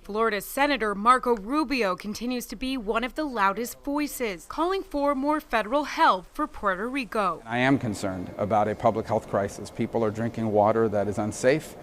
Florida Senator Marco Rubio continues to be one of the loudest voices, calling for more federal help for Puerto Rico. I am concerned about a public health crisis. People are drinking water that is unsafe.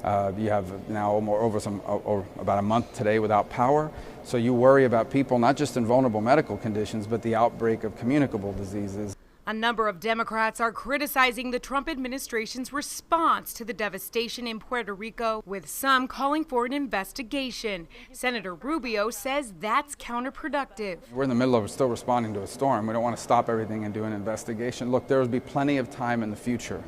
You have now about a month today without power. So you worry about people not just in vulnerable medical conditions, but the outbreak of communicable diseases. A number of Democrats are criticizing the Trump administration's response to the devastation in Puerto Rico, with some calling for an investigation. Senator Rubio says that's counterproductive. We're in the middle of still responding to a storm. We don't want to stop everything and do an investigation. Look, there will be plenty of time in the future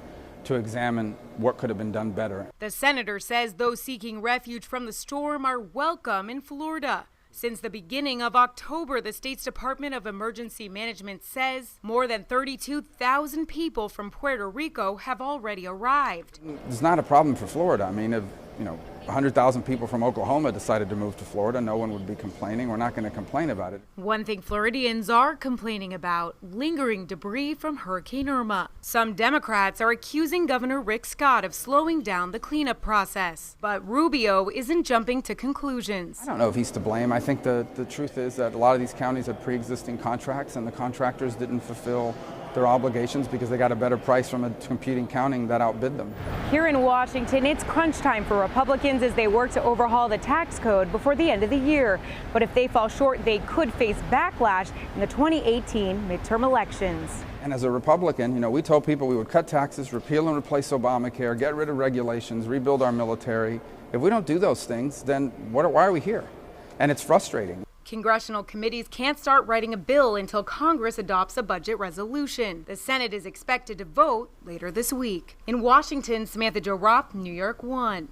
to examine what could have been done better. The senator says those seeking refuge from the storm are welcome in Florida. Since the beginning of October, the state's Department of Emergency Management says more than 32,000 people from Puerto Rico have already arrived. It's not a problem for Florida. I mean, if 100,000 people from Oklahoma decided to move to Florida, no one would be complaining. We're not going to complain about it. One thing Floridians are complaining about: lingering debris from Hurricane Irma. Some Democrats are accusing Governor Rick Scott of slowing down the cleanup process. But Rubio isn't jumping to conclusions. I don't know if he's to blame. I think the truth is that a lot of these counties had pre-existing contracts, and the contractors didn't fulfill their obligations because they got a better price from a competing county that outbid them. Here in Washington, it's crunch time for Republicans as they work to overhaul the tax code before the end of the year. But if they fall short, they could face backlash in the 2018 midterm elections. And as a Republican, we told people we would cut taxes, repeal and replace Obamacare, get rid of regulations, rebuild our military. If we don't do those things, then why are we here? And it's frustrating. Congressional committees can't start writing a bill until Congress adopts a budget resolution. The Senate is expected to vote later this week. In Washington, Samantha-Jo, New York 1.